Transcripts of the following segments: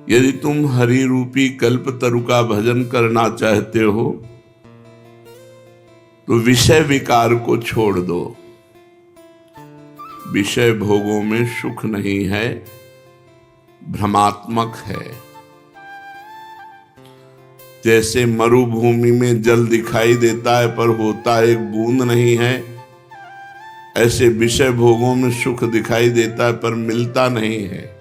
यदि तुम हरि रूपी कल्प तरु का भजन करना चाहते हो तो विषय विकार को छोड़ दो। विषय भोगों में सुख नहीं है, भ्रमात्मक है। जैसे मरुभूमि में जल दिखाई देता है पर होता एक बूंद नहीं है, ऐसे विषय भोगों में सुख दिखाई देता है पर मिलता नहीं है।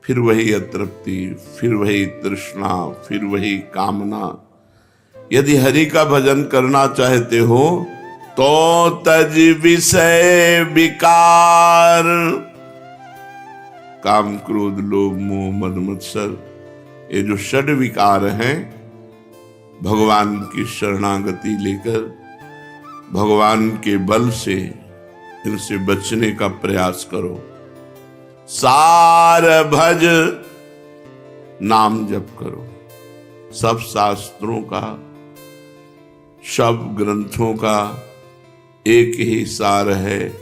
फिर वही अतृप्ति, फिर वही तृष्णा, फिर वही कामना। यदि हरि का भजन करना चाहते हो तो तज विषय विकार, काम क्रोध लोभ मोह मद मत्सर, ये जो षड विकार हैं, भगवान की शरणागति लेकर भगवान के बल से इनसे बचने का प्रयास करो। सार भज, नाम जप करो। सब शास्त्रों का, सब ग्रंथों का एक ही सार है,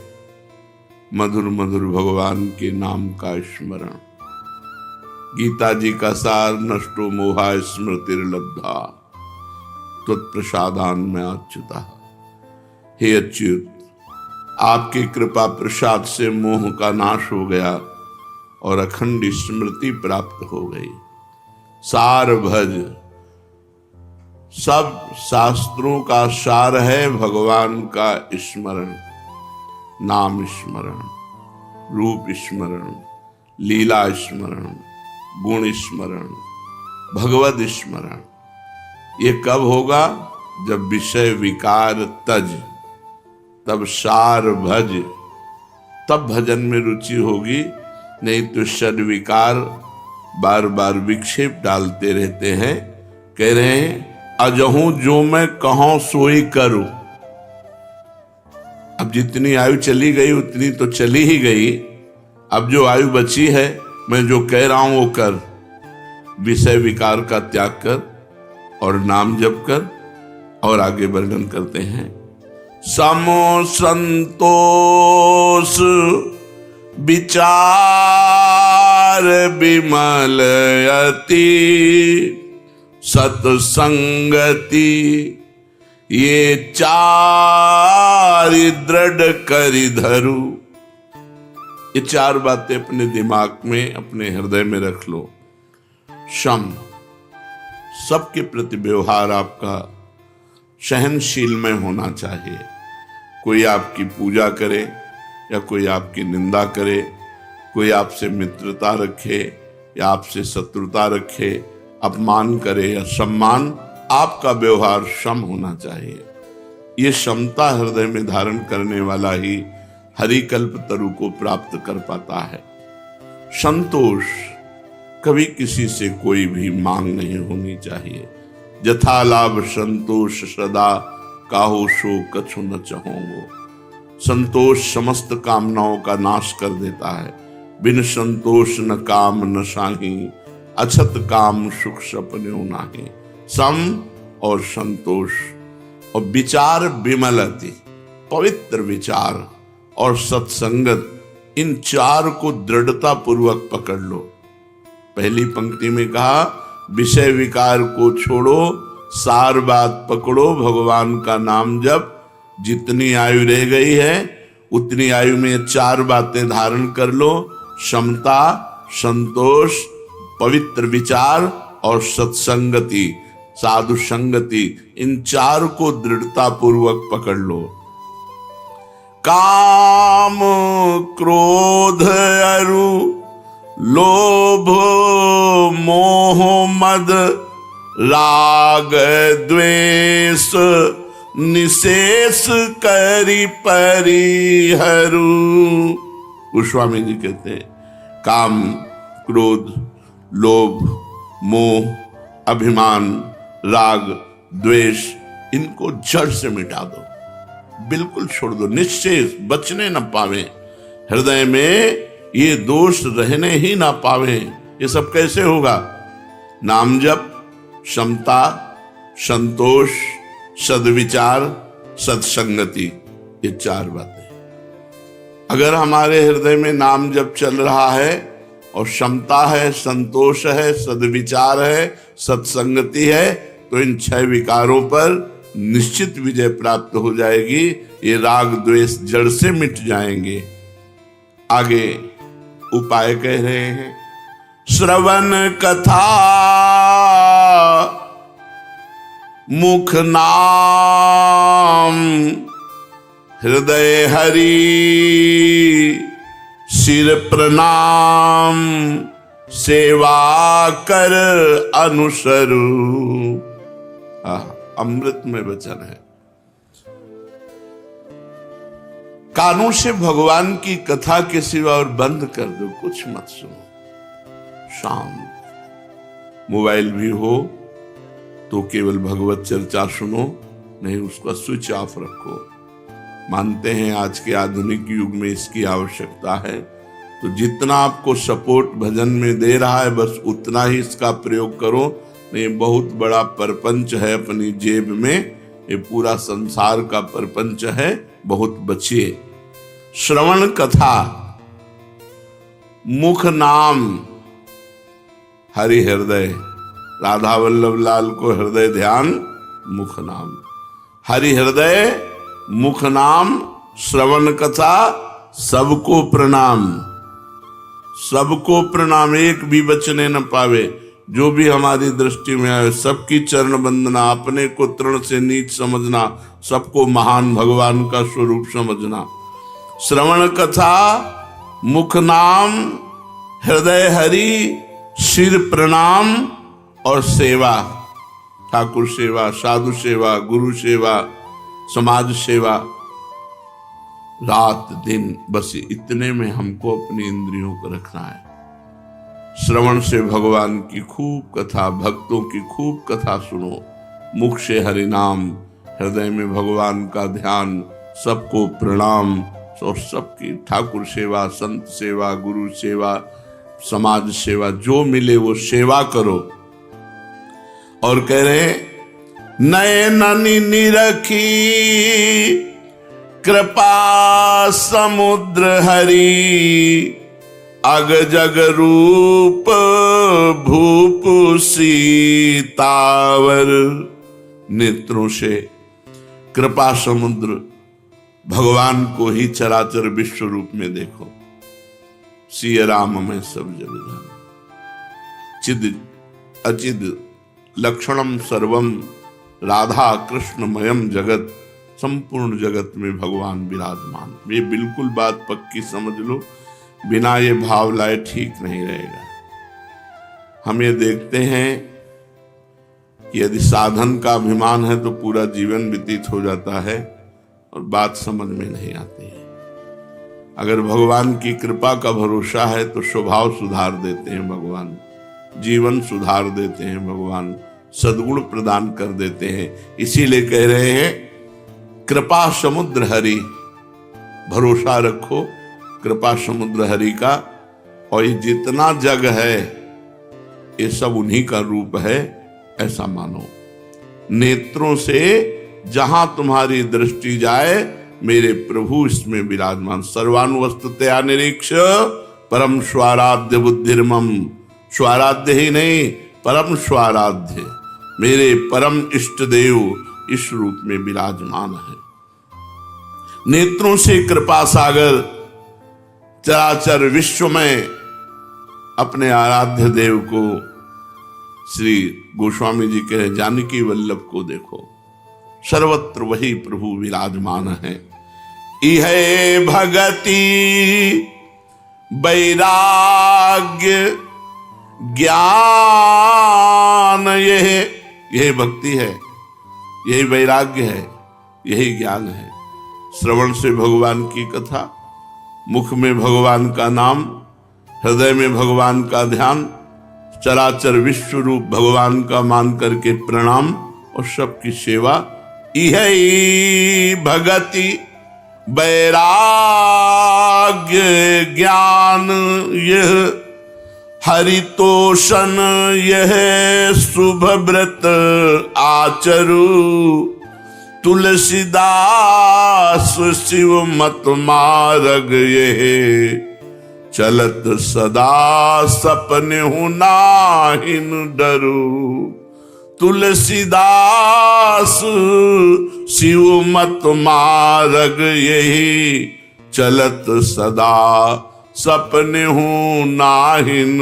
मधुर मधुर भगवान के नाम का स्मरण। गीता जी का सार नष्टो मोहा स्मृतिर्लब्धा त्वत्प्रसादान में अच्युता। हे अच्युत, आपकी कृपा प्रसाद से मोह का नाश हो गया और अखंड स्मृति प्राप्त हो गई। सार भज, सब शास्त्रों का सार है भगवान का स्मरण, नाम स्मरण, रूप स्मरण, लीला स्मरण, गुण स्मरण, भगवद स्मरण। ये कब होगा? जब विषय विकार तज, तब सार भज, तब भजन में रुचि होगी। नहीं तो षड विकार बार बार विक्षेप डालते रहते हैं। कह रहे हैं अजहूं जो मैं कहूं सोई करूं। अब जितनी आयु चली गई उतनी तो चली ही गई। अब जो आयु बची है, मैं जो कह रहा हूं वो कर। विषय विकार का त्याग कर और नाम जप कर। और आगे वर्णन करते हैं, समो संतोष विचार विमल यति सत्संगति, ये चार दृढ़ करि धरु। ये चार बातें अपने दिमाग में, अपने हृदय में रख लो। शम, सबके प्रति व्यवहार आपका सहनशील में होना चाहिए। कोई आपकी पूजा करे या कोई आपकी निंदा करे, कोई आपसे मित्रता रखे या आपसे शत्रुता रखे, अपमान करे या सम्मान, आपका व्यवहार सम होना चाहिए। ये समता हृदय में धारण करने वाला ही हरिकल्प तरु को प्राप्त कर पाता है। संतोष, कभी किसी से कोई भी मांग नहीं होनी चाहिए। जथा लाभ संतोष सदा, काहो सो कछु न चाहोगो। संतोष समस्त कामनाओं का नाश कर देता है। बिन संतोष न काम न साही, अछत काम सुख सपने नाही। सम और संतोष और विचार विमलति, पवित्र विचार और सत्संगत, इन चार को दृढ़ता पूर्वक पकड़ लो। पहली पंक्ति में कहा विषय विकार को छोड़ो, सार बात पकड़ो, भगवान का नाम जप। जितनी आयु रह गई है उतनी आयु में चार बातें धारण कर लो। समता, संतोष, पवित्र विचार और सत्संगति, साधु संगति, इन चार को दृढ़ता पूर्वक पकड़ लो। काम क्रोध अरु लोभ मोह मद राग द्वेष, निशेष करि परिहरु। गोस्वामी जी कहते हैं काम क्रोध लोभ मोह अभिमान राग द्वेष, इनको जड़ से मिटा दो, बिल्कुल छोड़ दो, निश्चेष, बचने न पावे। हृदय में ये दोष रहने ही ना पावे। ये सब कैसे होगा? नाम जप, समता, संतोष, सद्विचार, सत्संगति, ये चार बातें। अगर हमारे हृदय में नाम जप चल रहा है और क्षमता है, संतोष है, सद्विचार है, सत्संगति है, तो इन 6 विकारों पर निश्चित विजय प्राप्त हो जाएगी। ये राग द्वेष जड़ से मिट जाएंगे। आगे उपाय कह रहे हैं, श्रवण कथा मुख नाम हृदय हरि सिर प्रणाम सेवा कर अनुसरू। अमृत में वचन है। कानों से भगवान की कथा के सिवा और बंद कर दो, कुछ मत सुनो। शांत। मोबाइल भी हो तो केवल भगवत चर्चा सुनो, नहीं उसका स्विच ऑफ रखो। मानते हैं आज के आधुनिक युग में इसकी आवश्यकता है, तो जितना आपको सपोर्ट भजन में दे रहा है बस उतना ही इसका प्रयोग करो। नहीं, बहुत बड़ा परपंच है अपनी जेब में, ये पूरा संसार का परपंच है, बहुत बचिए। श्रवण कथा, मुख नाम, हरि हृदय, राधा वल्लभ लाल को हृदय ध्यान, मुख नाम, हरि हृदय, मुख नाम, श्रवण कथा, सबको प्रणाम, सबको प्रणाम, एक भी बचने न पावे। जो भी हमारी दृष्टि में आए सबकी चरण वंदना, अपने को तृण से नीच समझना, सबको महान भगवान का स्वरूप समझना। श्रवण कथा, मुख नाम, हृदय हरि, सिर प्रणाम और सेवा, ठाकुर सेवा, साधु सेवा, गुरु सेवा, समाज सेवा, रात दिन बस इतने में हमको अपनी इंद्रियों को रखना है। श्रवण से भगवान की खूब कथा, भक्तों की खूब कथा सुनो, मुख से हरि नाम, हृदय में भगवान का ध्यान, सबको प्रणाम और सबकी ठाकुर सेवा, संत सेवा, गुरु सेवा, समाज सेवा, जो मिले वो सेवा करो। और कह रहे नयननि निरखी कृपा समुद्र हरि, अग जग रूप भूप सीतावर। नेत्रों से कृपा समुद्र भगवान को ही चराचर विश्व रूप में देखो। सिय राम में सब जग जान, चिद अचिद लक्षणम सर्वम, राधा कृष्णमयम जगत, संपूर्ण जगत में भगवान विराजमान। ये बिल्कुल बात पक्की समझ लो, बिना ये भाव लाए ठीक नहीं रहेगा। हम ये देखते हैं कि यदि साधन का अभिमान है तो पूरा जीवन व्यतीत हो जाता है और बात समझ में नहीं आती है। अगर भगवान की कृपा का भरोसा है तो स्वभाव सुधार देते हैं भगवान, जीवन सुधार देते हैं भगवान, सद्गुण प्रदान कर देते हैं। इसीलिए कह रहे हैं कृपा समुद्र हरि, भरोसा रखो कृपा समुद्र हरि का। और ये जितना जग है ये सब उन्हीं का रूप है, ऐसा मानो। नेत्रों से जहां तुम्हारी दृष्टि जाए मेरे प्रभु इसमें विराजमान। सर्वानुवस्तुतया निरीक्ष परम स्वाराध्य बुद्धिर्मम, स्वाराध्य ही नहीं परम स्वाराध्य, मेरे परम इष्ट देव इस रूप में विराजमान है। नेत्रों से कृपा सागर चराचर विश्व में अपने आराध्य देव को, श्री गोस्वामी जी कह रहे जानकी वल्लभ को देखो, सर्वत्र वही प्रभु विराजमान है। इहे भगति वैराग्य ज्ञान, यही भक्ति है, यही वैराग्य है, यही ज्ञान है। श्रवण से भगवान की कथा, मुख में भगवान का नाम, हृदय में भगवान का ध्यान, चराचर विश्व रूप भगवान का मान करके प्रणाम और सबकी सेवा। इहे भगति वैराग्य ज्ञान, यह हरितोषण, यह शुभ व्रत आचरु, तुलसीदास शिव मत मार्ग, यह चलत सदा सपने हूं नाहिन डरू। तुलसीदास शिव मत मार्ग यही, चलत सदा सपने हूं नाहिन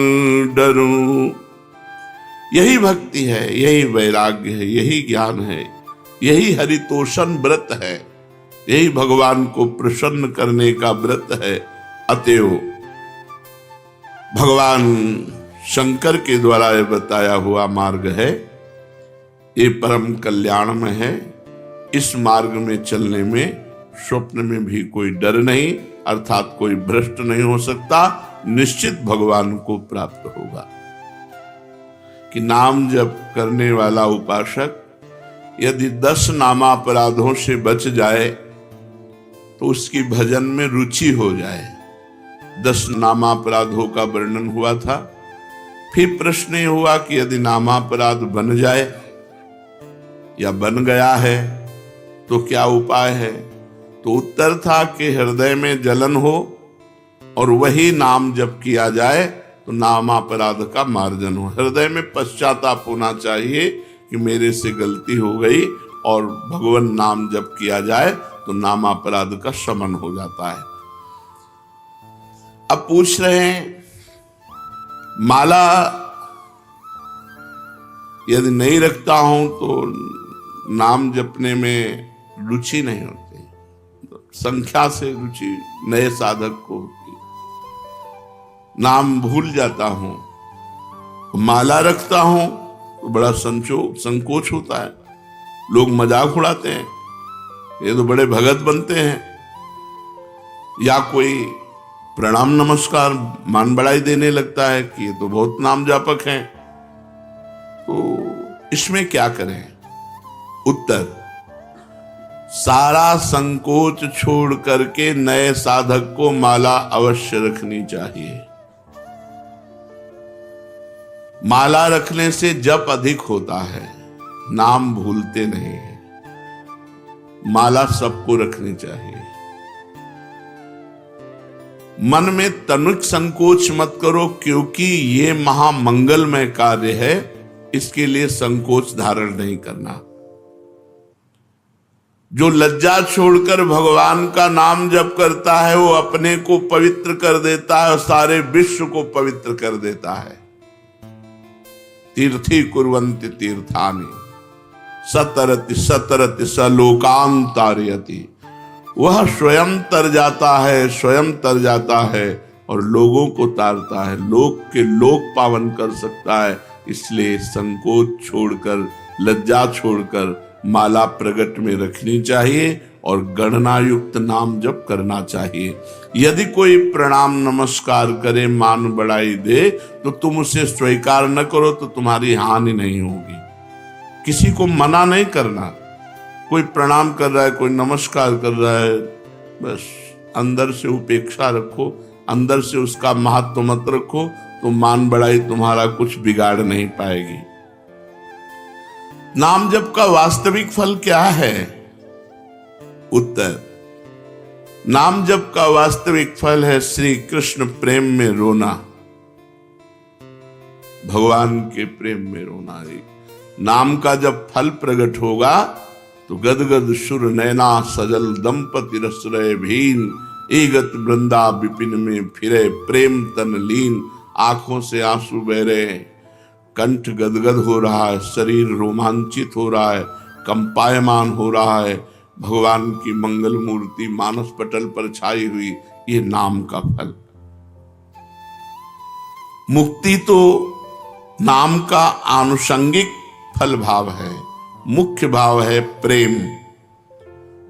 डरूं। यही भक्ति है, यही वैराग्य है, यही ज्ञान है, यही हरितोषण व्रत है, यही भगवान को प्रसन्न करने का व्रत है। अतएव भगवान शंकर के द्वारा यह बताया हुआ मार्ग है, ये परम कल्याण में है। इस मार्ग में चलने में स्वप्न में भी कोई डर नहीं, अर्थात कोई भ्रष्ट नहीं हो सकता, निश्चित भगवान को प्राप्त होगा। कि नाम जप करने वाला उपासक यदि 10 नामापराधों से बच जाए तो उसकी भजन में रुचि हो जाए। 10 नामापराधों का वर्णन हुआ था। फिर प्रश्न ये हुआ कि यदि नामापराध बन जाए या बन गया है तो क्या उपाय है? तो उत्तर था कि हृदय में जलन हो और वही नाम जप किया जाए तो नामापराध का मार्जन हो। हृदय में पश्चाताप होना चाहिए कि मेरे से गलती हो गई, और भगवान नाम जप किया जाए तो नामापराध का शमन हो जाता है। अब पूछ रहे हैं, माला यदि नहीं रखता हूं तो नाम जपने में रुचि नहीं होती, संख्या से रुचि नए साधक को होती, नाम भूल जाता हूं, माला रखता हूं तो बड़ा संकोच होता है, लोग मजाक उड़ाते हैं, ये तो बड़े भगत बनते हैं, या कोई प्रणाम नमस्कार मान बढ़ाई देने लगता है कि ये तो बहुत नाम जापक हैं। तो इसमें क्या करें? उत्तर, सारा संकोच छोड़ करके नए साधक को माला अवश्य रखनी चाहिए। माला रखने से जप अधिक होता है, नाम भूलते नहीं है। माला सबको रखनी चाहिए। मन में तनिक संकोच मत करो, क्योंकि ये महामंगलमय कार्य है, इसके लिए संकोच धारण नहीं करना। जो लज्जा छोड़कर भगवान का नाम जप करता है वो अपने को पवित्र कर देता है और सारे विश्व को पवित्र कर देता है। तीर्थी कुर्वन्ति तीर्थानि सतरति सतरति सलोकान तारयति। वह स्वयं तर जाता है, स्वयं तर जाता है और लोगों को तारता है, लोक के लोक पावन कर सकता है। इसलिए संकोच छोड़कर, लज्जा छोड़कर माला प्रगट में रखनी चाहिए और गणना युक्त नाम जप करना चाहिए। यदि कोई प्रणाम नमस्कार करे, मान बढ़ाई दे, तो तुम उसे स्वीकार न करो तो तुम्हारी हानि नहीं होगी। किसी को मना नहीं करना। कोई प्रणाम कर रहा है, कोई नमस्कार कर रहा है, बस अंदर से उपेक्षा रखो, अंदर से उसका महत्व मत रखो, तो मान बढ़ाई तुम्हारा कुछ बिगाड़ नहीं पाएगी। नाम जप का वास्तविक फल क्या है? उत्तर, नाम जप का वास्तविक फल है श्री कृष्ण प्रेम में रोना, भगवान के प्रेम में रोना। नाम का जब फल प्रकट होगा तो गदगद सुर नैना सजल दंपति रसरय भीन, एगत वृंदा विपिन में फिरे प्रेम तन लीन। आंखों से आंसू बह रहे हैं, कंठ गदगद हो रहा है, शरीर रोमांचित हो रहा है, कंपायमान हो रहा है। भगवान की मंगल मूर्ति मानस पटल पर छाई हुई, ये नाम का फल। मुक्ति तो नाम का आनुषंगिक फल भाव है, मुख्य भाव है प्रेम।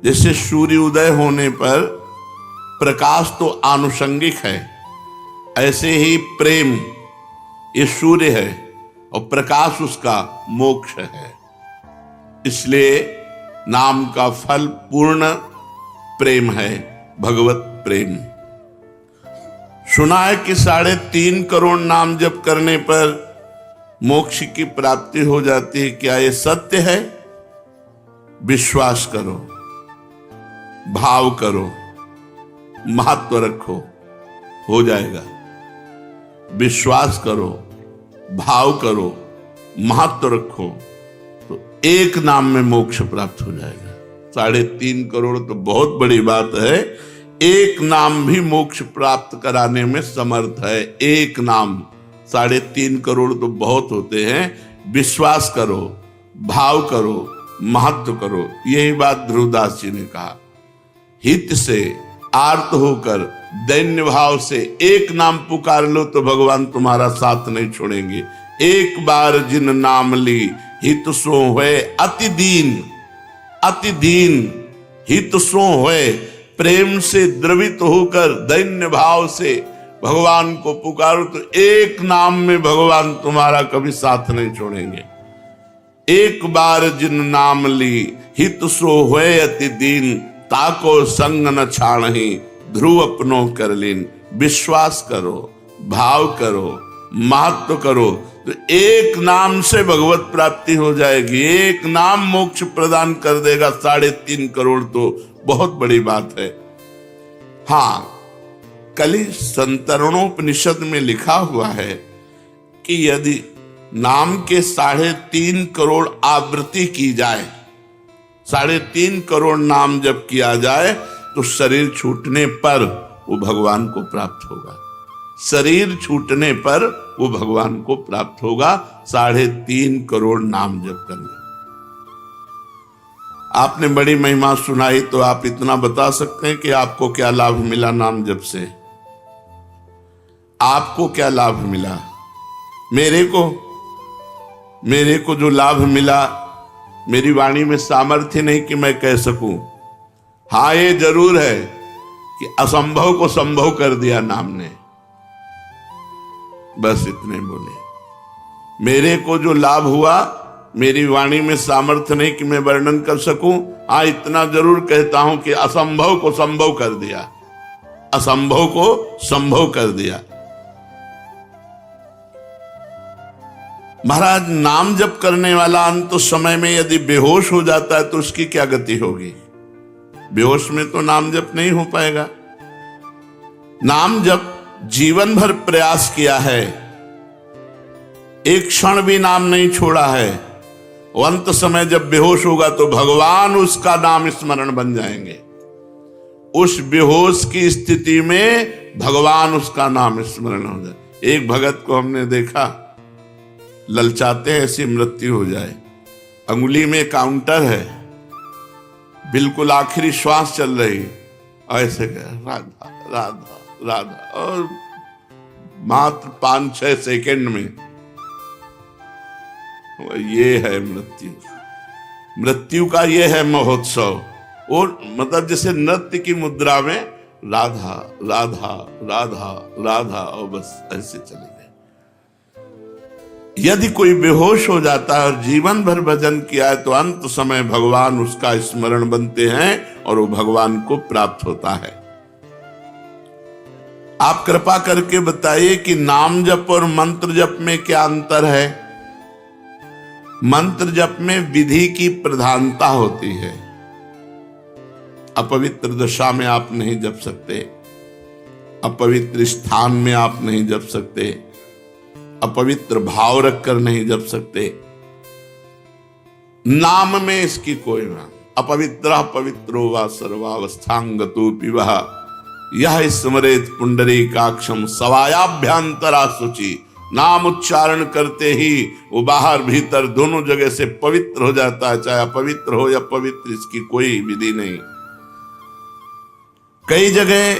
जैसे सूर्य उदय होने पर प्रकाश तो आनुषंगिक है, ऐसे ही प्रेम ये सूर्य है और प्रकाश उसका मोक्ष है। इसलिए नाम का फल पूर्ण प्रेम है, भगवत प्रेम। सुना है कि 3.5 करोड़ नाम जप करने पर मोक्ष की प्राप्ति हो जाती है। क्या ये सत्य है? विश्वास करो, भाव करो, महत्व रखो, हो जाएगा। विश्वास करो, भाव करो, महत्व रखो, तो एक नाम में मोक्ष प्राप्त हो जाएगा। 3.5 करोड़ तो बहुत बड़ी बात है। एक नाम भी मोक्ष प्राप्त कराने में समर्थ है। एक नाम, 3.5 करोड़ तो बहुत होते हैं। विश्वास करो, भाव करो, महत्व करो। यही बात ध्रुवदास जी ने कहा। हित से, आर्त होकर, दैन्य भाव से एक नाम पुकार लो तो भगवान तुम्हारा साथ नहीं छोड़ेंगे। एक बार जिन नाम ली, हित सो होए अति दीन। अति दीन, हित सो होए, प्रेम से द्रवित होकर दैन्य भाव से भगवान को पुकारो तो एक नाम में भगवान तुम्हारा कभी साथ नहीं छोड़ेंगे। एक बार जिन नाम ली, हित सो होए अति दीन, ताको संग न छाणहि, ध्रुव अपनो कर लीन। विश्वास करो, भाव करो, महत्व करो, तो एक नाम से भगवत प्राप्ति हो जाएगी। एक नाम मोक्ष प्रदान कर देगा। 3.5 करोड़ तो बहुत बड़ी बात है। हाँ, कली संतरणोपनिषद में लिखा हुआ है कि यदि नाम के 3.5 करोड़ आवृत्ति की जाए, 3.5 करोड़ नाम जब किया जाए तो शरीर छूटने पर वो भगवान को प्राप्त होगा। शरीर छूटने पर वो भगवान को प्राप्त होगा। 3.5 करोड़ नाम जप करने। आपने बड़ी महिमा सुनाई, तो आप इतना बता सकते हैं कि आपको क्या लाभ मिला नाम जप से? आपको क्या लाभ मिला? मेरे को जो लाभ मिला, मेरी वाणी में सामर्थ्य नहीं कि मैं कह सकूं। हाँ, ये जरूर है कि असंभव को संभव कर दिया नाम ने। बस इतने बोले। मेरे को जो लाभ हुआ, मेरी वाणी में सामर्थ्य नहीं कि मैं वर्णन कर सकूं। हाँ, इतना जरूर कहता हूं कि असंभव को संभव कर दिया। असंभव को संभव कर दिया। महाराज, नाम जप करने वाला अंत समय में यदि बेहोश हो जाता है तो उसकी क्या गति होगी? बेहोश में तो नाम जप नहीं हो पाएगा। नाम जप जीवन भर प्रयास किया है, एक क्षण भी नाम नहीं छोड़ा है, अंत समय जब बेहोश होगा तो भगवान उसका नाम स्मरण बन जाएंगे। उस बेहोश की स्थिति में भगवान उसका नाम स्मरण हो जाए। एक भगत को हमने देखा, ललचाते हैं ऐसी मृत्यु हो जाए, अंगुली में काउंटर है, बिल्कुल आखिरी श्वास चल रही, ऐसे राधा राधा राधा, और मात्र 5-6 सेकंड में ये है मृत्यु। मृत्यु का ये है महोत्सव। और मतलब जैसे नृत्य की मुद्रा में राधा राधा राधा राधा, और बस ऐसे चले गए। यदि कोई बेहोश हो जाता है और जीवन भर भजन किया है तो अंत समय भगवान उसका स्मरण बनते हैं और वो भगवान को प्राप्त होता है। आप कृपा करके बताइए कि नाम जप और मंत्र जप में क्या अंतर है? मंत्र जप में विधि की प्रधानता होती है। अपवित्र दशा में आप नहीं जप सकते, अपवित्र स्थान में आप नहीं जप सकते, अपवित्र भाव रखकर नहीं जप सकते। नाम में इसकी कोई ना। अपवित्र पवित्रो वा सर्वावस्थांगतो पिवः यह स्मरेत पुंडरीकाक्षम सवायाभ्यंतरा शुचि। नाम उच्चारण करते ही वो बाहर भीतर दोनों जगह से पवित्र हो जाता है, चाहे अपवित्र हो या पवित्र, इसकी कोई विधि नहीं। कई जगह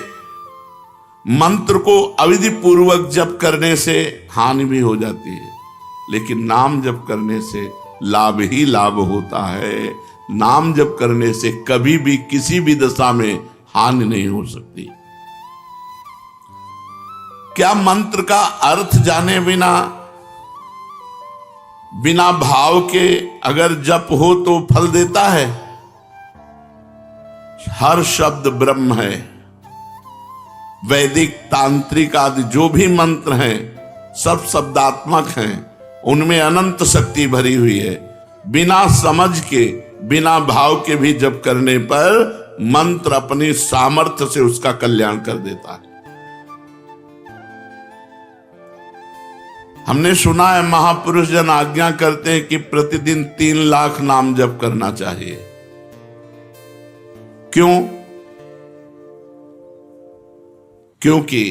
मंत्र को अविधि पूर्वक जप करने से हानि भी हो जाती है, लेकिन नाम जप करने से लाभ ही लाभ होता है। नाम जप करने से कभी भी किसी भी दशा में हानि नहीं हो सकती। क्या मंत्र का अर्थ जाने बिना, बिना भाव के अगर जप हो तो फल देता है? हर शब्द ब्रह्म है। वैदिक, तांत्रिक आदि जो भी मंत्र हैं सब शब्दात्मक हैं, उनमें अनंत शक्ति भरी हुई है। बिना समझ के, बिना भाव के भी जप करने पर मंत्र अपनी सामर्थ्य से उसका कल्याण कर देता है। हमने सुना है महापुरुष जन आज्ञा करते हैं कि प्रतिदिन 3 लाख नाम जप करना चाहिए। क्यों? क्योंकि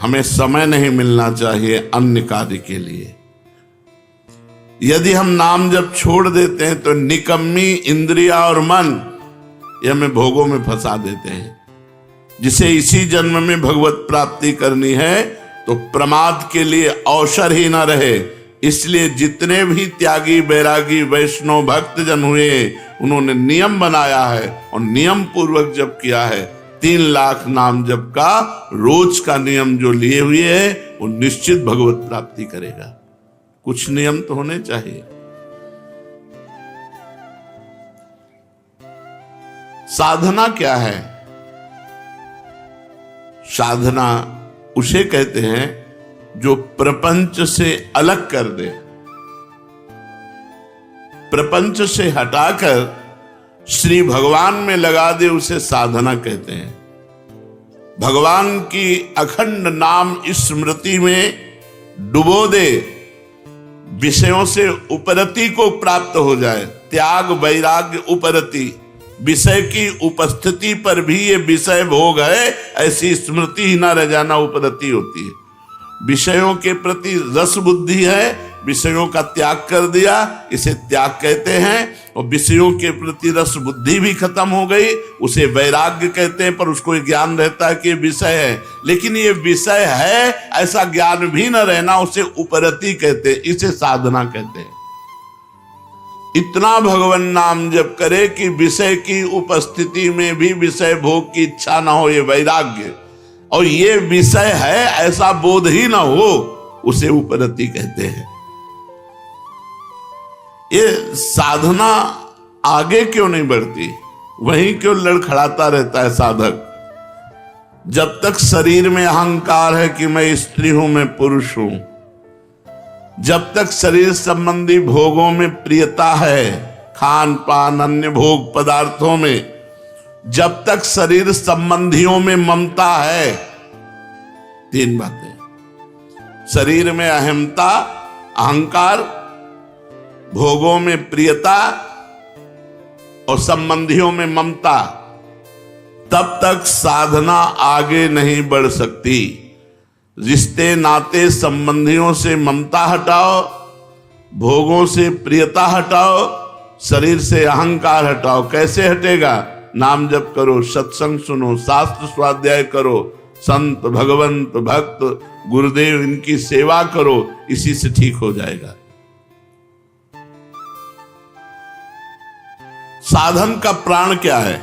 हमें समय नहीं मिलना चाहिए अन्य कार्य के लिए। यदि हम नाम जप छोड़ देते हैं तो निकम्मी इंद्रिया और मन ये हमें भोगों में फंसा देते हैं। जिसे इसी जन्म में भगवत प्राप्ति करनी है तो प्रमाद के लिए अवसर ही ना रहे। इसलिए जितने भी त्यागी बैरागी वैष्णव भक्त जन हुए उन्होंने नियम बनाया है और नियम पूर्वक जप किया है। 3 लाख नाम जप का रोज का नियम जो लिए हुए है वो निश्चित भगवत प्राप्ति करेगा। कुछ नियम तो होने चाहिए। साधना क्या है? साधना उसे कहते हैं जो प्रपंच से अलग कर दे, प्रपंच से हटाकर श्री भगवान में लगा दे, उसे साधना कहते हैं। भगवान की अखंड नाम स्मृति में डुबो दे, विषयों से उपरति को प्राप्त हो जाए। त्याग वैराग्य उपरति, विषय की उपस्थिति पर भी ये विषय भोग है ऐसी स्मृति ही ना रह जाना उपरति होती है। विषयों के प्रति रस बुद्धि है, विषयों का त्याग कर दिया, इसे त्याग कहते हैं। और विषयों के प्रति रस बुद्धि भी खत्म हो गई, उसे वैराग्य कहते हैं। पर उसको ज्ञान रहता है कि विषय है, लेकिन ये विषय है ऐसा ज्ञान भी न रहना, उसे उपरति कहते हैं, इसे साधना कहते हैं। इतना भगवान नाम जप करे कि विषय की उपस्थिति में भी विषय भोग की इच्छा ना हो, ये वैराग्य। और ये विषय है ऐसा बोध ही ना हो, उसे उपरति कहते हैं। ये साधना आगे क्यों नहीं बढ़ती? वहीं क्यों लड़खड़ाता रहता है साधक? जब तक शरीर में अहंकार है कि मैं स्त्री हूं, मैं पुरुष हूं, जब तक शरीर संबंधी भोगों में प्रियता है, खान पान अन्य भोग पदार्थों में, जब तक शरीर संबंधियों में ममता है, 3 बातें, शरीर में अहमता, अहंकार, भोगों में प्रियता और संबंधियों में ममता, तब तक साधना आगे नहीं बढ़ सकती। रिश्ते नाते संबंधियों से ममता हटाओ, भोगों से प्रियता हटाओ, शरीर से अहंकार हटाओ। कैसे हटेगा? नाम जप करो, सत्संग सुनो, शास्त्र स्वाध्याय करो, संत भगवंत भक्त गुरुदेव इनकी सेवा करो, इसी से ठीक हो जाएगा। साधन का प्राण क्या है?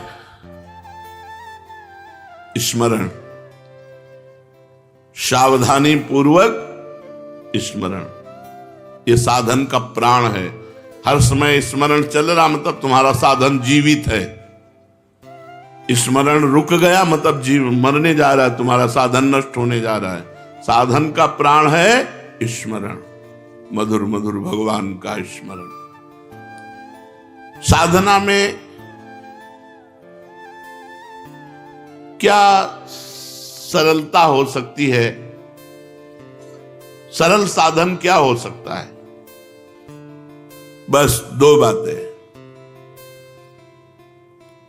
स्मरण, सावधानी पूर्वक स्मरण, ये साधन का प्राण है। हर समय स्मरण चल रहा मतलब तुम्हारा साधन जीवित है। स्मरण रुक गया मतलब जीव मरने जा रहा है, तुम्हारा साधन नष्ट होने जा रहा है। साधन का प्राण है स्मरण, मधुर मधुर भगवान का स्मरण। साधना में क्या सरलता हो सकती है? सरल साधन क्या हो सकता है? बस 2 बातें।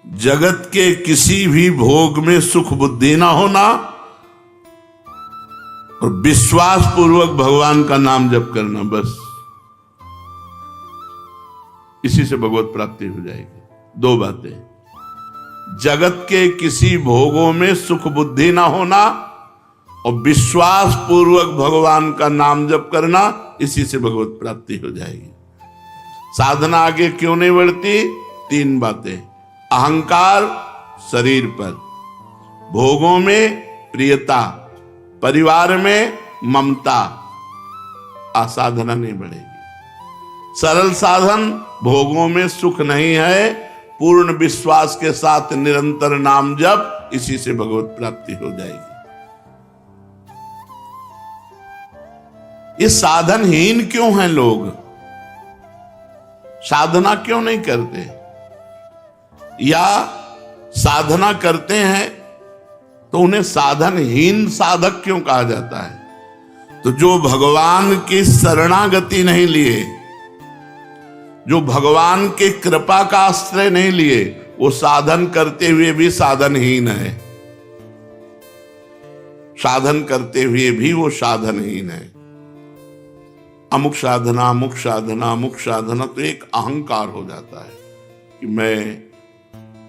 जगत के किसी भी भोग में सुख बुद्धि ना होना और विश्वास पूर्वक भगवान का नाम जप करना, बस इसी से भगवत प्राप्ति हो जाएगी। 2 बातें, जगत के किसी भोगों में सुख बुद्धि ना होना और विश्वास पूर्वक भगवान का नाम जप करना, इसी से भगवत प्राप्ति हो जाएगी। साधना आगे क्यों नहीं बढ़ती? 3 बातें, अहंकार शरीर पर, भोगों में प्रियता, परिवार में ममता, साधना नहीं बढ़ेगी। सरल साधन, भोगों में सुख नहीं है, पूर्ण विश्वास के साथ निरंतर नाम जप, इसी से भगवत प्राप्ति हो जाएगी। ये साधनहीन क्यों हैं लोग? साधना क्यों नहीं करते? या साधना करते हैं तो उन्हें साधनहीन साधक क्यों कहा जाता है? तो जो भगवान की शरणागति नहीं लिए, जो भगवान के कृपा का आश्रय नहीं लिए, वो साधन करते हुए भी साधनहीन है। साधन करते हुए भी वो साधनहीन है। अमुक साधना, अमुक साधना, अमुक साधना, तो एक अहंकार हो जाता है कि मैं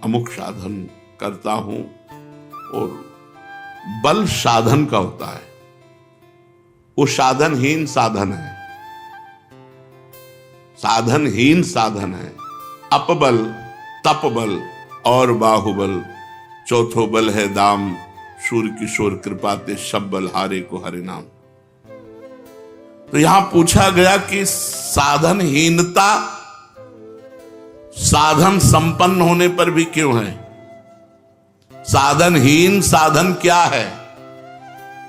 अमुक साधन करता हूं। और बल साधन का होता है, वो साधनहीन साधन है, साधनहीन साधन है। अपबल, तपबल और बाहुबल, चौथो बल है दाम, सूर्य किशोर कृपाते सब बल हारे को हरे नाम। तो यहां पूछा गया कि साधनहीनता साधन संपन्न होने पर भी क्यों है? साधनहीन साधन क्या है?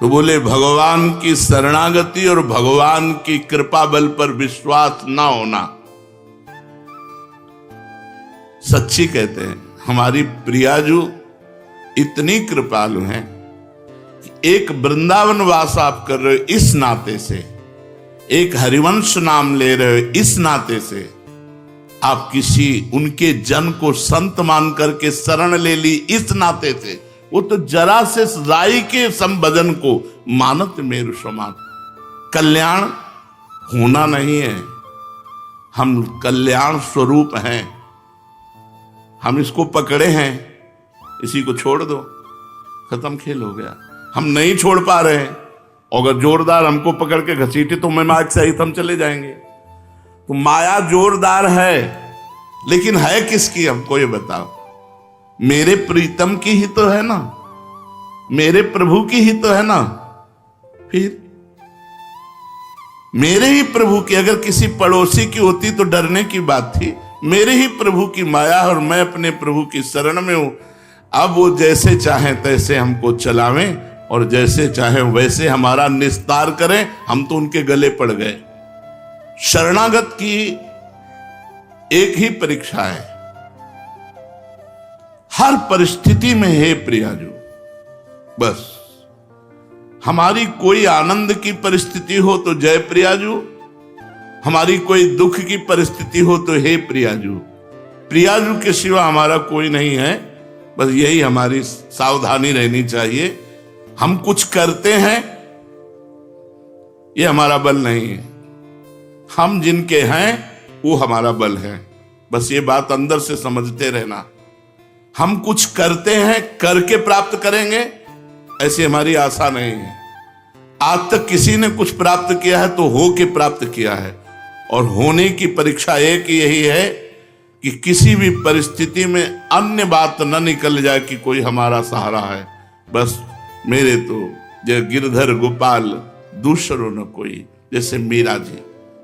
तो बोले भगवान की शरणागति और भगवान की कृपा बल पर विश्वास ना होना। सच्ची कहते हैं, हमारी प्रियाजू इतनी कृपालु हैं कि एक वृंदावन वास आप कर रहे हो इस नाते से, एक हरिवंश नाम ले रहे हो इस नाते से, आप किसी उनके जन को संत मान करके शरण ले ली इस नाते से, वो तो जरा से राई के संबदन को मानत मेरु समान। कल्याण होना नहीं है, हम कल्याण स्वरूप हैं, हम इसको पकड़े हैं, इसी को छोड़ दो, खत्म खेल हो गया। हम नहीं छोड़ पा रहे हैं, अगर जोरदार हमको पकड़ के घसीटे तो मैं मार्ग सहित हम चले जाएंगे। तो माया जोरदार है, लेकिन है किसकी हमको ये बताओ? मेरे प्रीतम की ही तो है ना, मेरे प्रभु की ही तो है ना। फिर मेरे ही प्रभु की, अगर किसी पड़ोसी की होती तो डरने की बात थी। मेरे ही प्रभु की माया और मैं अपने प्रभु की शरण में हूं। अब वो जैसे चाहें तैसे हमको चलावें और जैसे चाहें वैसे हमारा निस्तार करें, हम तो उनके गले पड़ गए। शरणागत की एक ही परीक्षा है, हर परिस्थिति में हे प्रियाजू, बस हमारी कोई आनंद की परिस्थिति हो तो जय प्रियाजू, हमारी कोई दुख की परिस्थिति हो तो हे प्रियाजू। प्रियाजू के सिवा हमारा कोई नहीं है, बस यही हमारी सावधानी रहनी चाहिए। हम कुछ करते हैं, ये हमारा बल नहीं है, हम जिनके हैं वो हमारा बल है। बस ये बात अंदर से समझते रहना। हम कुछ करते हैं, करके प्राप्त करेंगे, ऐसी हमारी आशा नहीं है। आज तक किसी ने कुछ प्राप्त किया है तो हो के प्राप्त किया है, और होने की परीक्षा एक यही है कि किसी भी परिस्थिति में अन्य बात न निकल जाए कि कोई हमारा सहारा है। बस मेरे तो जय गिरधर गोपाल दूसरो न कोई, जैसे मीरा जी,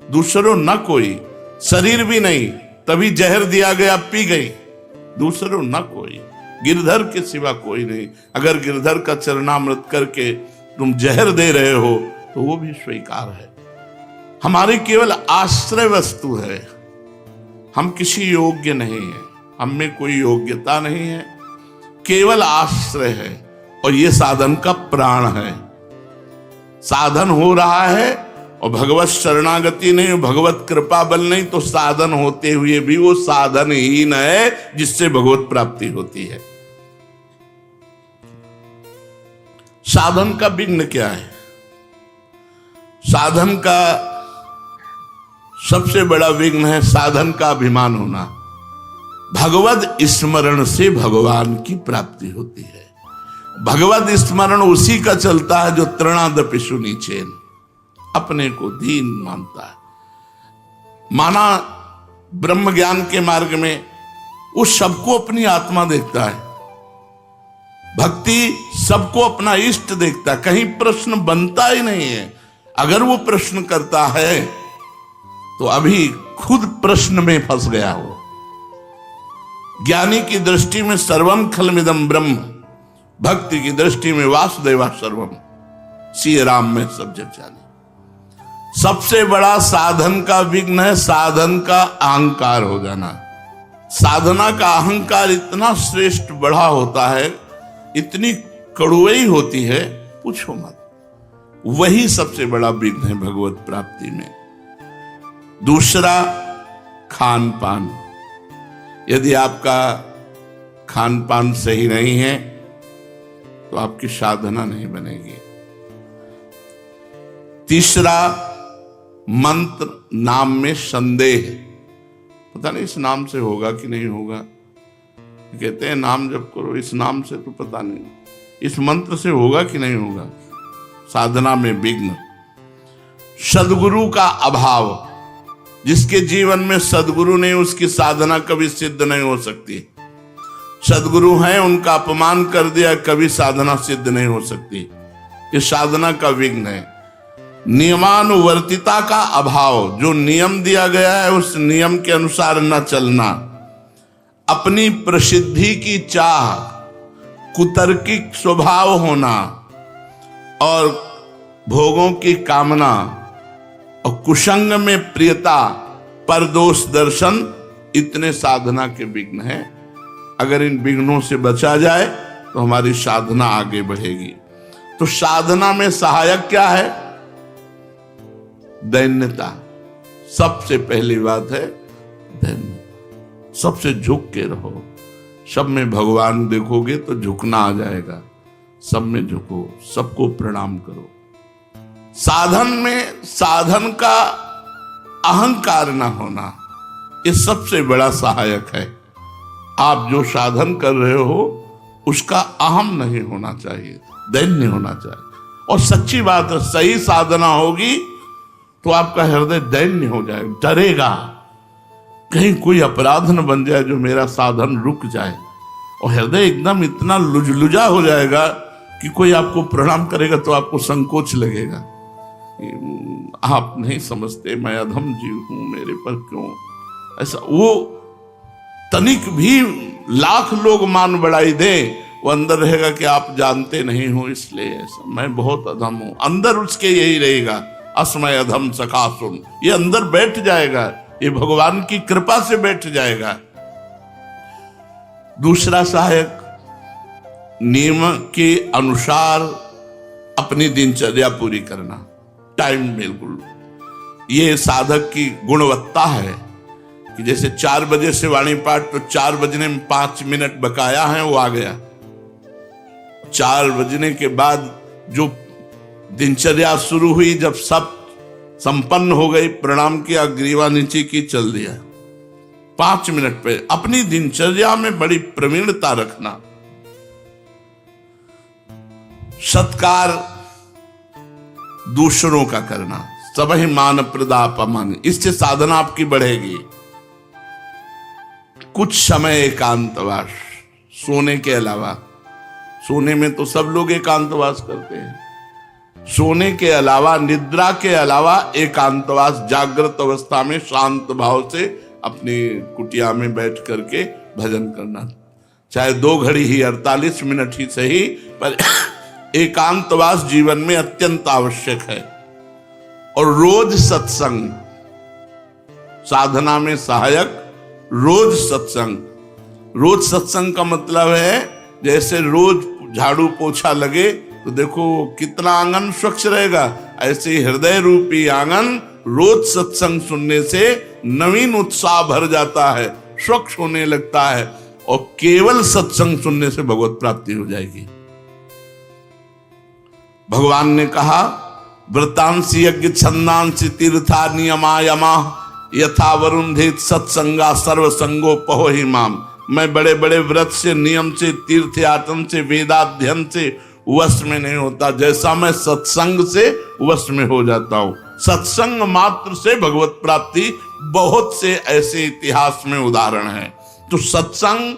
दूसरो न कोई, शरीर भी नहीं, तभी जहर दिया गया पी गई, दूसरो न कोई, गिरधर के सिवा कोई नहीं। अगर गिरधर का चरणामृत करके तुम जहर दे रहे हो तो वो भी स्वीकार है। हमारी केवल आश्रय वस्तु है, हम किसी योग्य नहीं है, हम में कोई योग्यता नहीं है, केवल आश्रय है। और ये साधन का प्राण है। साधन हो रहा है और भगवत शरणागति नहीं, भगवत कृपा बल नहीं, तो साधन होते हुए भी वो साधनहीन है जिससे भगवत प्राप्ति होती है। साधन का विघ्न क्या है? साधन का सबसे बड़ा विघ्न है साधन का अभिमान होना। भगवत स्मरण से भगवान की प्राप्ति होती है। भगवत स्मरण उसी का चलता है जो तृणादपि सुनीचेन, अपने को दीन मानता है। माना ब्रह्म ज्ञान के मार्ग में वो सबको अपनी आत्मा देखता है, भक्ति सबको अपना इष्ट देखता है, कहीं प्रश्न बनता ही नहीं है। अगर वो प्रश्न करता है तो अभी खुद प्रश्न में फंस गया हो। ज्ञानी की दृष्टि में सर्वम खलमिदम ब्रह्म, भक्ति की दृष्टि में वासुदेवा सर्वम, श्री राम में सब जग जाने। सबसे बड़ा साधन का विघ्न है साधन का अहंकार हो जाना। साधना का अहंकार इतना श्रेष्ठ बड़ा होता है, इतनी कड़ुई होती है, पूछो मत। वही सबसे बड़ा विघ्न है भगवत प्राप्ति में। दूसरा, खान पान। यदि आपका खान पान सही नहीं है तो आपकी साधना नहीं बनेगी। तीसरा, मंत्र नाम में संदेह। पता नहीं इस नाम से होगा कि नहीं होगा। कहते हैं नाम जप करो, इस नाम से तो पता नहीं, इस मंत्र से होगा कि नहीं होगा। साधना में विघ्न। सद्गुरु का अभाव। जिसके जीवन में सद्गुरु नहीं, उसकी साधना कभी सिद्ध नहीं हो सकती। सद्गुरु हैं, उनका अपमान कर दिया, कभी साधना सिद्ध नहीं हो सकती। ये साधना का विघ्न है। नियमानुवर्तिता का अभाव। जो नियम दिया गया है उस नियम के अनुसार न चलना। अपनी प्रसिद्धि की चाह, कुतर्किक स्वभाव होना और भोगों की कामना और कुसंग में प्रियता, परदोष दर्शन, इतने साधना के विघ्न हैं। अगर इन विघ्नों से बचा जाए तो हमारी साधना आगे बढ़ेगी। तो साधना में सहायक क्या है? दैन्यता। सबसे पहली बात है दैन्य। सबसे झुक के रहो। सब में भगवान देखोगे तो झुकना आ जाएगा। सब में झुको, सबको प्रणाम करो। साधन में साधन का अहंकार न होना, ये सबसे बड़ा सहायक है। आप जो साधन कर रहे हो उसका अहम नहीं होना चाहिए, दैन्य होना चाहिए। और सच्ची बात है, सही साधना होगी तो आपका हृदय दैन्य हो जाएगा, डरेगा कहीं कोई अपराध न बन जाए जो मेरा साधन रुक जाए। और हृदय एकदम इतना लुजलुजा हो जाएगा कि कोई आपको प्रणाम करेगा तो आपको संकोच लगेगा। आप नहीं समझते, मैं अधम जीव हूं, मेरे पर क्यों ऐसा। वो तनिक भी लाख लोग मान बढ़ाई दे, वो अंदर रहेगा कि आप जानते नहीं हो इसलिए ऐसा, मैं बहुत अधम हूं। अंदर उसके यही रहेगा, अस्मय अधम सखा सुन। ये अंदर बैठ जाएगा, ये भगवान की कृपा से बैठ जाएगा। दूसरा सहायक, नियम के अनुसार अपनी दिनचर्या पूरी करना, टाइम बिल्कुल। ये साधक की गुणवत्ता है कि जैसे 4 बजे से वाणी पाठ, तो 4 बजने में 5 मिनट बकाया है, वो आ गया। 4 बजने के बाद जो दिनचर्या शुरू हुई, जब सब संपन्न हो गई, प्रणाम किया, ग्रीवा नीचे की, चल दिया। 5 मिनट पे अपनी दिनचर्या में बड़ी प्रवीणता रखना। सत्कार दूसरों का करना, सबहि मान प्रदापमान, इससे साधना आपकी बढ़ेगी। कुछ समय एकांतवास, सोने के अलावा। सोने में तो सब लोग एकांतवास करते हैं। सोने के अलावा, निद्रा के अलावा एकांतवास, जागृत अवस्था में शांत भाव से अपनी कुटिया में बैठ करके भजन करना। चाहे 2 घड़ी ही, 48 मिनट ही सही, पर एकांतवास जीवन में अत्यंत आवश्यक है। और रोज सत्संग, साधना में सहायक रोज सत्संग। रोज सत्संग का मतलब है जैसे रोज झाड़ू पोछा लगे तो देखो कितना आंगन स्वच्छ रहेगा, ऐसे ही हृदय रूपी आंगन रोज सत्संग सुनने से नवीन उत्साह भर जाता है, स्वच्छ होने लगता है। और केवल सत्संग सुनने से भगवत प्राप्ति हो जाएगी। भगवान ने कहा, व्रतांसी यज्ञ छंदांसी तीर्था नियमा यमा यथा वरुंधेत सत्संगा सर्वसंगो पहो ही माम। मैं बड़े बड़े व्रत से, नियम से, तीर्थ यातन से, वेदाध्ययन से वश में नहीं होता, जैसा मैं सत्संग से वश में हो जाता हूं। सत्संग मात्र से भगवत प्राप्ति, बहुत से ऐसे इतिहास में उदाहरण हैं। तो सत्संग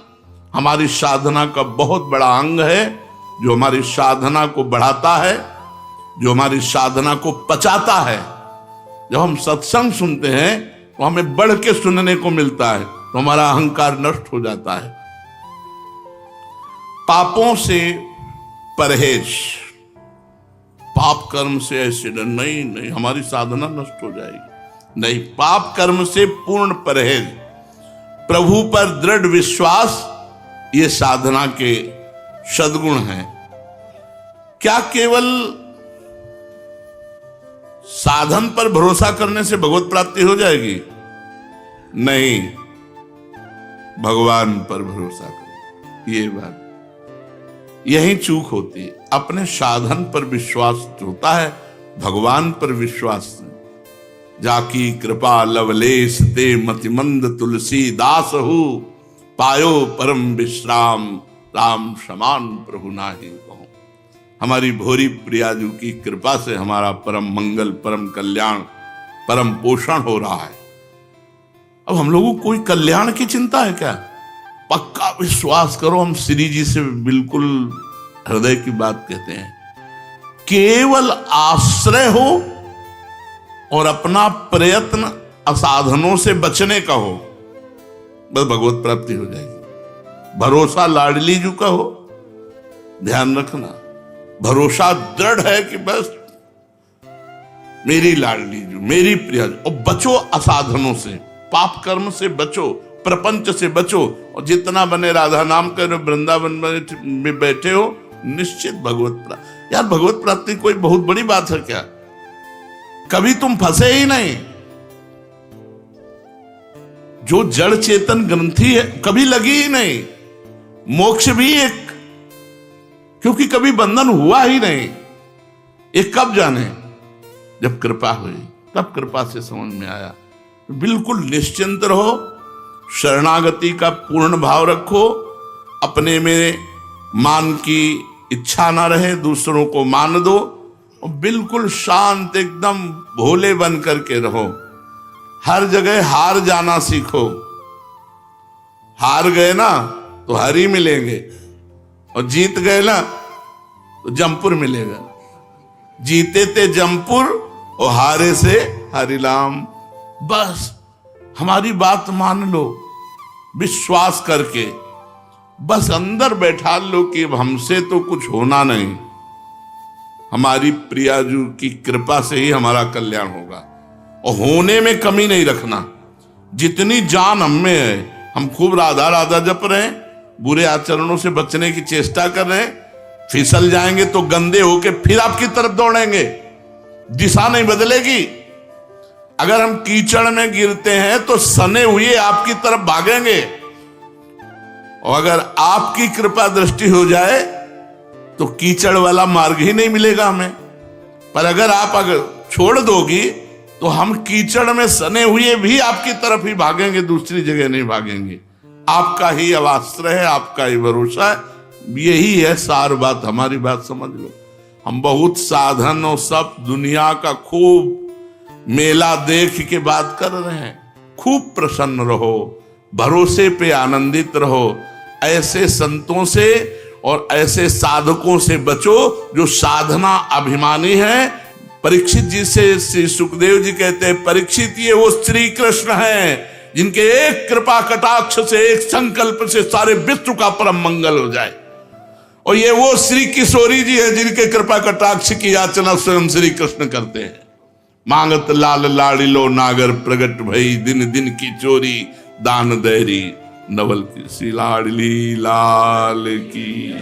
हमारी साधना का बहुत बड़ा अंग है, जो हमारी साधना को बढ़ाता है, जो हमारी साधना को पचाता है। जब हम सत्संग सुनते हैं तो हमें बढ़ के सुनने को मिलता है, तो हमारा अहंकार नष्ट हो जाता है। पापों से परहेज, पाप कर्म से ऐसे नहीं, हमारी साधना नष्ट हो जाएगी। नहीं, पाप कर्म से पूर्ण परहेज, प्रभु पर दृढ़ विश्वास, ये साधना के सद्गुण हैं। क्या केवल साधन पर भरोसा करने से भगवत प्राप्ति हो जाएगी? नहीं, भगवान पर भरोसा करो। ये बात, यही चूक होती है। अपने साधन पर विश्वास होता है, भगवान पर विश्वास नहीं। जाकी कृपा लवलेश ते मतिमंद तुलसी दास हो, पायो परम विश्राम राम समान प्रभु नाहि कहूं। हमारी भोरी प्रियाजू की कृपा से हमारा परम मंगल, परम कल्याण, परम पोषण हो रहा है। अब हम लोगों को कोई कल्याण की चिंता है क्या? पक्का विश्वास करो, हम श्री जी से बिल्कुल हृदय की बात कहते हैं। केवल आश्रय हो और अपना प्रयत्न असाधनों से बचने का हो, बस भगवत प्राप्ति हो जाएगी। भरोसा लाडली जू का हो, ध्यान रखना, भरोसा दृढ़ है कि बस मेरी लाडली जू, मेरी प्रिया, और बचो असाधनों से, पाप कर्म से बचो, प्रपंच से बचो, और जितना बने राधा नाम करो, वृंदावन में बैठे हो, निश्चित भगवत प्राप्ति। यार भगवत प्राप्ति कोई बहुत बड़ी बात है क्या? कभी तुम फंसे ही नहीं। जो जड़ चेतन ग्रंथि है कभी लगी ही नहीं। मोक्ष भी एक, क्योंकि कभी बंधन हुआ ही नहीं। एक कब जाने, जब कृपा हुई, तब कृपा से समझ में आया। बिल्कुल निश्चिंत रहो, शरणागति का पूर्ण भाव रखो, अपने में मान की इच्छा ना रहे, दूसरों को मान दो, और बिल्कुल शांत एकदम भोले बन करके रहो। हर जगह हार जाना सीखो। हार गए ना तो हरी मिलेंगे, और जीत गए ना तो जमपुर मिलेगा। जीते थे जमपुर और हारे से हरिलाम। बस हमारी बात मान लो, विश्वास करके बस अंदर बैठा लो कि हमसे तो कुछ होना नहीं, हमारी प्रियाजू की कृपा से ही हमारा कल्याण होगा। और होने में कमी नहीं रखना। जितनी जान हम में है, हम खूब राधा राधा जप रहे हैं, बुरे आचरणों से बचने की चेष्टा कर रहे हैं, फिसल जाएंगे तो गंदे होके फिर आपकी तरफ दौड़ेंगे, दिशा नहीं बदलेगी। अगर हम कीचड़ में गिरते हैं तो सने हुए आपकी तरफ भागेंगे, और अगर आपकी कृपा दृष्टि हो जाए तो कीचड़ वाला मार्ग ही नहीं मिलेगा हमें। पर अगर आप छोड़ दोगी तो हम कीचड़ में सने हुए भी आपकी तरफ ही भागेंगे, दूसरी जगह नहीं भागेंगे। आपका ही अब आश्रय है, आपका ही भरोसा है। यही है सार बात, हमारी बात समझ लो। हम बहुत साधन और सब दुनिया का खूब मेला देख के बात कर रहे हैं। खूब प्रसन्न रहो, भरोसे पे आनंदित रहो। ऐसे संतों से और ऐसे साधकों से बचो जो साधना अभिमानी है। परीक्षित जी से श्री सुखदेव जी कहते हैं, परीक्षित ये वो श्री कृष्ण हैं जिनके एक कृपा कटाक्ष से, एक संकल्प से सारे विश्व का परम मंगल हो जाए। और ये वो श्री किशोरी जी है जिनके कृपा कटाक्ष की याचना स्वयं श्री कृष्ण करते हैं। मांगत लाल लाड़िलो नागर प्रगट भई, दिन दिन की चोरी दान दैरी नवल की। श्री लाडली लाल की।